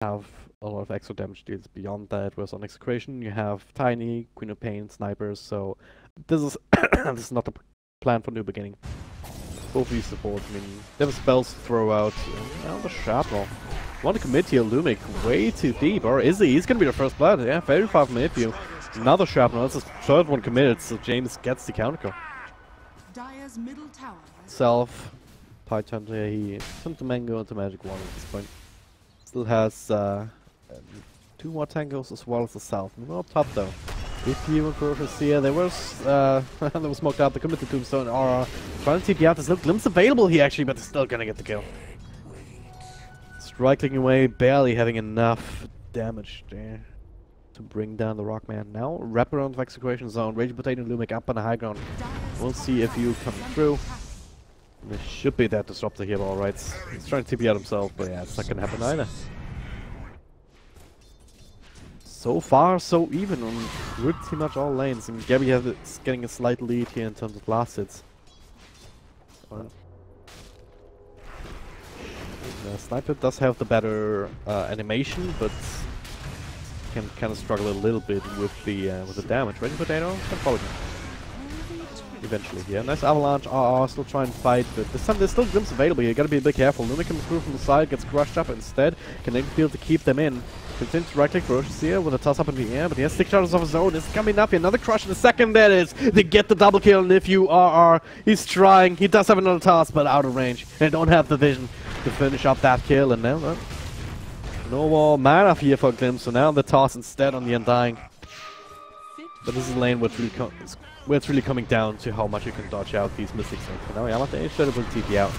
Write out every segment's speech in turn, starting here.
have a lot of extra damage deals beyond that, whereas on Execration you have Tiny, Queen of Pain, Snipers, so this is this is not the plan for New Beginning. Both these supports, I mean, they have spells to throw out. Now the Shrapnel. Want to commit here, Lumic, way too deep, or is he? He's gonna be the first blood, yeah, very far from mid view. Another Shrapnel, that's his third one committed, so James gets the counter. Self, Python here, he turned to Mango into Magic 1 at this point. Still has 2 more tangos as well as the South. We're up top though. If you and Ferocious here, there was smoked out, they committed Tombstone Aura. Trying to TP out, there's no glimpse available here actually, but they're still gonna get the kill. Striking away, barely having enough damage there to bring down the Rockman. Now, wrap around the Execration zone, Raging Potato and Lumic up on the high ground. We'll see if you come through. There should be that disruptor here, alright. He's trying to TP out himself, but yeah, it's not gonna happen either. So far, so even on pretty much all lanes. I mean, Gabby is getting a slight lead here in terms of last hits. Sniper does have the better animation, but can kind of struggle a little bit with the damage. Raging Potato can follow eventually here. Nice avalanche. Still try and fight, but there's still glimpse available here. You gotta be a bit careful. Lumic comes through from the side, gets crushed up instead. Can then be able to keep them in. Continues to right click Ferocious here with a toss up in the air, but he has 6 charges of his own. It's coming up here. Another crush in a second. That is. They get the double kill, and if you are, he's trying. He does have another toss, but out of range. They don't have the vision to finish up that kill, and now no more mana here for Glimpse, so now the toss instead on the Undying. But this is a lane where it's really coming down to how much you can dodge out these mystics. And now Yamate should have been TP out.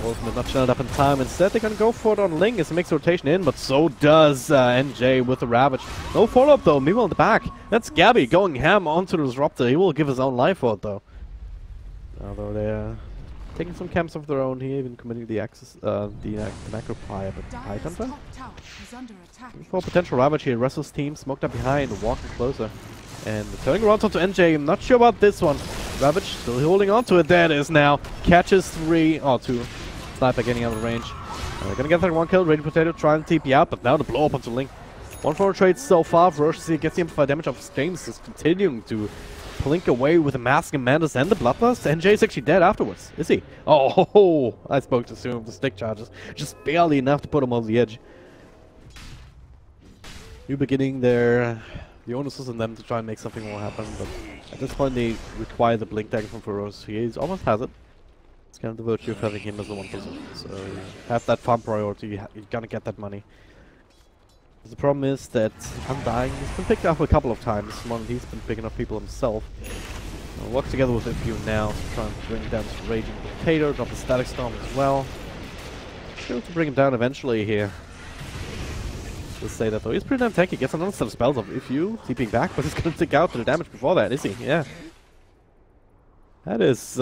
Ultimate not channeled up in time. Instead, they're gonna go for it on Ling as he makes a rotation in, but so does NJ with the Ravage. No follow-up though. Meanwhile, in the back, that's Gabby going ham onto the Disruptor. He will give his own life for it though. Although they're taking some camps of their own here, even committing the Necropire, but High Hunter? For potential Ravage here, Restless team smoked up behind, walking closer. And turning around onto NJ, I'm not sure about this one. Ravage still holding on to it, there it is now. Catches 2. Sniper getting out of range. They're gonna get that 1 kill, Raging Potato trying to TP out, but now the blow up onto Link. 1-4 trade so far, Ferocious gets the amplified damage of James, is continuing to plink away with the Mask and Mantis and the Bloodlust. NJ is actually dead afterwards, is he? Oh, I spoke too soon. The stick charges just barely enough to put him over the edge. New Beginning there. The onus is on them to try and make something more happen, but at this point they require the Blink Dagger from Ferocious. He almost has it. It's kind of the virtue of having him as the 1 position. So you have that farm priority, you're gonna get that money. The problem is that Undying has been picked up a couple of times. He's been picking up people himself. We'll work together with a few now to try and bring down this Raging Potato, drop the Static Storm as well. Should to bring him down eventually here. Let's say that though. He's pretty damn tanky. Gets another set of spells of if you TPing back, but he's gonna take out the damage before that, is he? Yeah. That is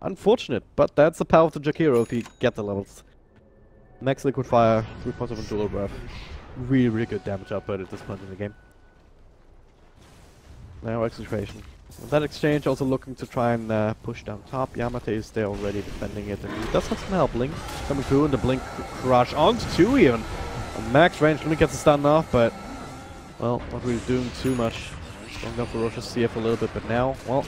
unfortunate, but that's the power of the Jakiro if you get the levels. Max Liquid Fire, 3 points of a dual breath. Really, really good damage output at this point in the game. Now Execration. That exchange also looking to try and push down top. Yamate is there already defending it, and he does have some help. Link coming through, and the Blink Crush onto 2 even. On max range, Link gets the stun off, but well, not really doing too much. Going down for Ferocious CF a little bit, but now, well,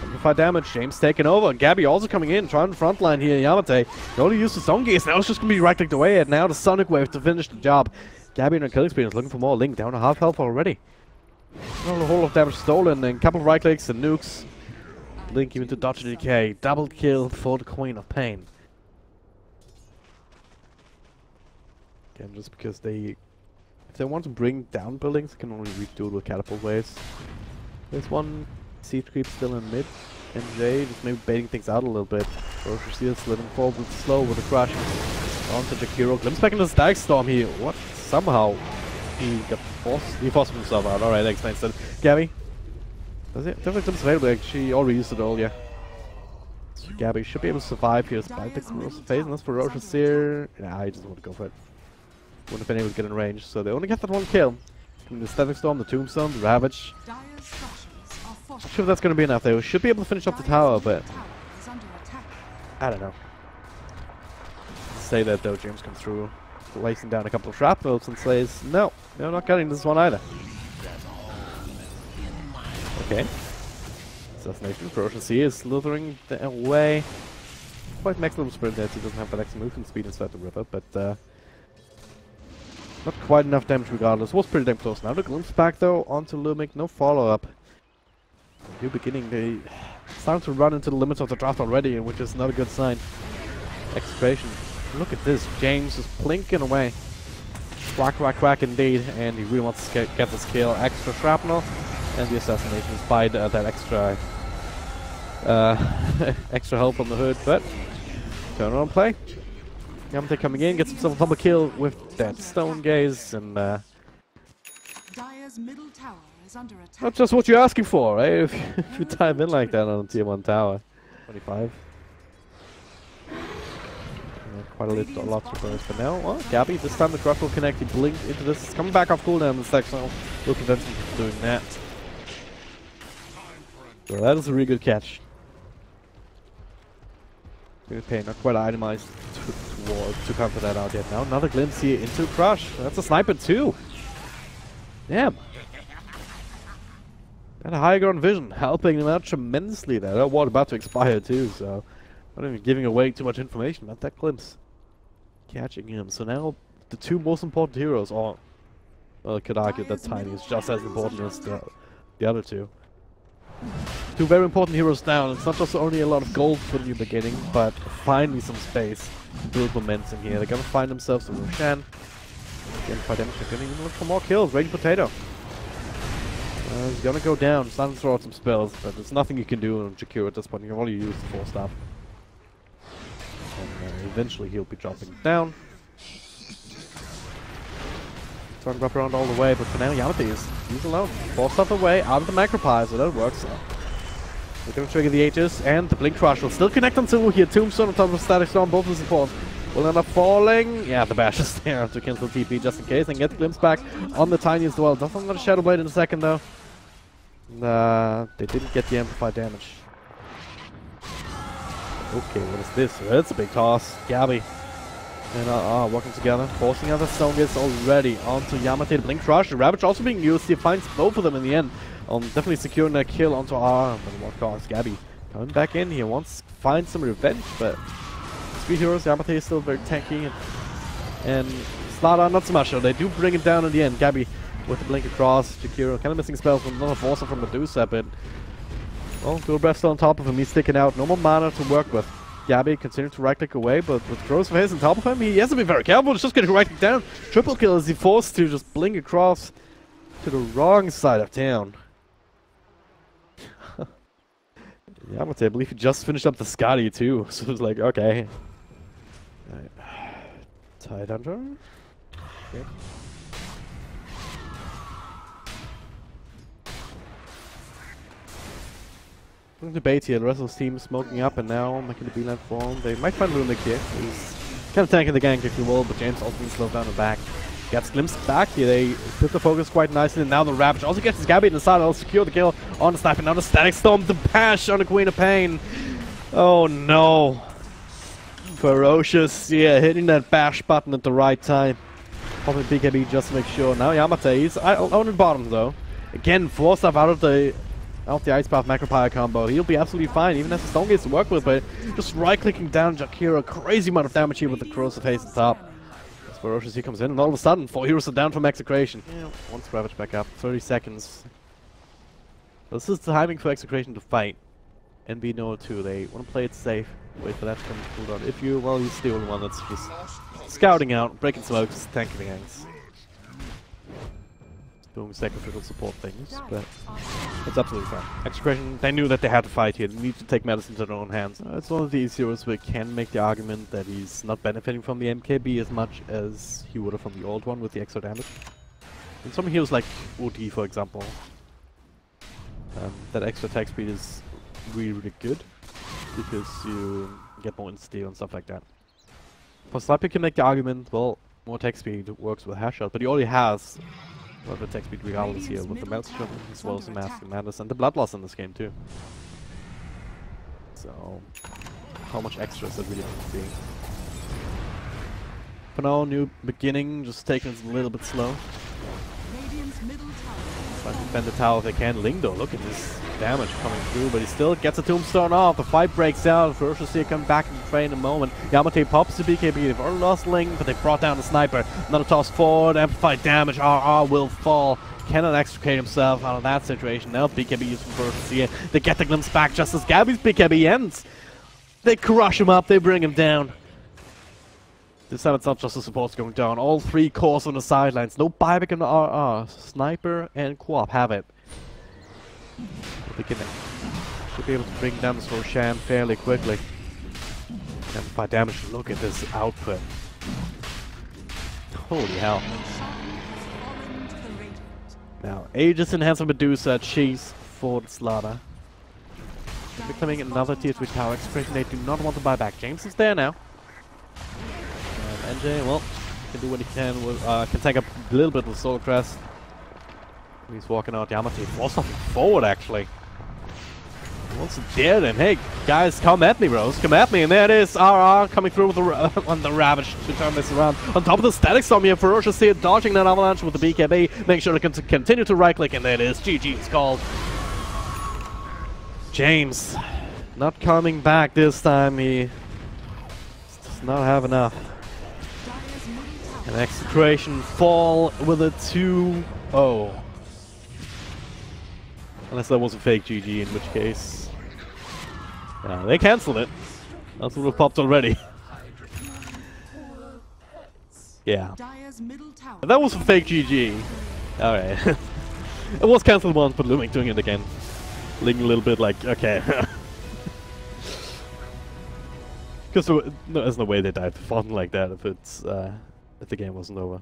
amplified damage. James taking over, and Gabby also coming in, trying the front line here. Yamate he only used the Stone Gaze, now it's just gonna be right clicked away, and now the Sonic Wave to finish the job. Gabby in her kill experience looking for more. Link down to half health already. Well, a whole lot of damage stolen, and a couple of right clicks and nukes. Link even to dodge the decay. Double kill for the Queen of Pain. Again, just because if they want to bring down buildings, they can only redo it with catapult waves. There's one siege creep still in mid. NJ just maybe baiting things out a little bit. Ferocious is living forward slow with a crush. Onto Jakiro. Glimpse back into the Static Storm here. What? Somehow he forced himself out. Alright, that explains that. Gabby? Does it? Definitely glimpse available. She already used it all, yeah. So Gabby should be able to survive here despite the corrosive phase. And that's Ferocious here. Yeah, I just want to go for it. Wouldn't have been able to get in range, so they only get that 1 kill. The Static Storm, the Tombstone, the Ravage. Not sure if that's going to be enough. They should be able to finish off the tower, but I don't know. Say that though, James come through. placing down a couple of shrapnels and says, no, you're not getting this one either. Okay. Assassination. Ferocious is slithering away. Quite maximum sprint as he doesn't have the next movement speed inside the river, but not quite enough damage regardless. Was pretty damn close. Now the glimpse back though onto Lumik. No follow-up. New beginning. They starting to run into the limits of the draft already, which is not a good sign. Execration. Look at this. James is plinking away. Quack, quack, quack indeed. And he really wants to get this kill. Extra shrapnel. And the assassination despite that extra extra help from the hood. But turn on play. Yamate coming in, gets himself a double kill with that stone gaze, and Dire's middle tower is under attack. that's just what you're asking for, right? If you dive in like that on a tier 1 tower. 25. Quite a lot to first, but now, well, Gabby, this time the Gruff will connect, he blinked into this, it's coming back off cooldown in the section, will prevent him from doing that. So that is a really good catch. Good pain, not quite itemized to counter that out yet. Now another glimpse here into Crush. That's a sniper too. Damn. And a high ground vision, helping him out tremendously there. That war about to expire too, so not even giving away too much information about that glimpse. Catching him. So now the two most important heroes, or well, I could argue that Tiny is just as important as the other two. Two very important heroes down. It's not just only a lot of gold for the new beginning, but finally some space to build momentum here. They're gonna find themselves a Roshan. Again, quite damage. They're gonna even look for more kills. Raging Potato. He's gonna go down. Starting to throw out some spells, but there's nothing you can do on Jakiro at this point. You can only use the 4-staff. And eventually he'll be dropping down. Trying to wrap around all the way, but for now Yamate he's alone. 4-staff away, out of the Macropie, so that works out. We're gonna trigger the Aegis, and the Blink Crush will still connect on two here. Tombstone on top of Static Storm, both the supports will end up falling. Yeah, the Bash is there to cancel TP just in case, and get the Glimpse back on the Tiny as well. Doesn't get a Shadow Blade in a second though. They didn't get the amplified damage. Okay, what is this? That's a big toss. Gabby and working together, forcing out the Stone Gates already onto Yamate. The Blink Crush, the Ravage also being used. He finds both of them in the end. Definitely securing that kill onto R. But what cost? Gabby coming back in here, wants to find some revenge, but Speed Heroes, Yamate is still very tanky, and Slaughter not so much, so they do bring it down in the end. Gabby with the blink across, Jakiro kind of missing spells from another Forcer from Medusa, but well, Dual Breath still on top of him, he's sticking out, no more mana to work with. Gabby continuing to right click away, but with Crow's Face on top of him, he has to be very careful, he's just getting right click down. Triple kill as he forced to just blink across to the wrong side of town. Yamate, I believe he just finished up the Scotty too, so it's like, okay. Right. Tide Hunter? Okay. Debate here, the rest of the team smoking up and now making the beeline form. They might find Runic here. He's kind of tanking the gank if you will, but James also being slowed down and back. Gets glimpsed back here, they put the focus quite nicely, and now the Ravage also gets his Gabby in the side, I'll secure the kill on the sniper. Now the Static Storm, the bash on the Queen of Pain. Oh no. Ferocious, yeah, hitting that bash button at the right time. Popping BKB just to make sure. Now Yamate, he's on the bottom though. Again, 4-staff out of the Ice Path Macropire combo. He'll be absolutely fine, even as the Stone Gates to work with, but just right-clicking down Jakiro, crazy amount of damage here with the Corrosive Haste on top. As Ferocious, he comes in, and all of a sudden, 4 heroes are down from Execration. Yeah, once Ravage back up, 30 seconds. This is the timing for Execration to fight. NB know too, they want to play it safe, wait for that to come to cooldown. If you, well, he's the only one that's just scouting out, breaking smokes, tanking the ganks. Doing sacrificial support things, but it's absolutely fine. Execration, they knew that they had to fight here. They need to take matters into their own hands. It's one of these heroes where can make the argument that he's not benefiting from the MKB as much as he would have from the old one with the extra damage. And some heroes like OD, for example, that extra attack speed is really, really good because you get more insta-steal and stuff like that. For Sniper, you can make the argument, well, more attack speed works with Hash Shot, but he already has well, the attack speed regardless here with the Maelstrom as well as the Mask of Madness and the Bloodloss in this game too. So, how much extra is that really going to be? For now, new beginning, just taking it a little bit slow. Radiant's middle tower. Trying to defend the tower if they can. Ling though, look at this damage coming through, but he still gets a tombstone off. The fight breaks out. Ferocious here come back in the fray in a moment. Yamate pops the BKB. They've already lost Ling, but they brought down the sniper. Another toss forward, amplified damage. RR will fall. Cannot extricate himself out of that situation. Now BKB used from Ferocious here. They get the glimpse back just as Gabby's BKB ends. They crush him up. They bring him down. This time it's not just the supports going down. All three cores on the sidelines. No buyback in the RR. Sniper and Co-op have it. Beginning. Should be able to bring down this Roshan fairly quickly. Amplify damage. Look at this output. Holy hell. Now, Aegis enhancer Medusa, Cheese for the slaughter. Becoming another tier 3 tower. Execration, they do not want to buy back. James is there now. NJ, well, can do what he can with, can take up a little bit of the Soul Crest. He's walking out. Yamate forced something forward, actually. He wants to dare them. Hey, guys, come at me, bros. Come at me. And there it is. RR coming through with the, on the Ravage to turn this around. On top of the Static Storm here, Ferocious here, dodging that avalanche with the BKB. Make sure to continue to right-click, and there it is. GG is called. James, not coming back this time. He does not have enough. And Execration fall with a 2-0. Unless that was a fake GG, in which case... they cancelled it. That's what popped already. Yeah. That was a fake GG. Alright. It was cancelled once, but Lumik doing it again. Ling a little bit like, okay. Because there's no way they dive to fun like that if it's... if the game wasn't over.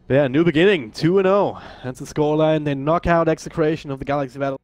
But yeah, new beginning, 2-0. That's the scoreline. They knock out Execration of the Galaxy Battles.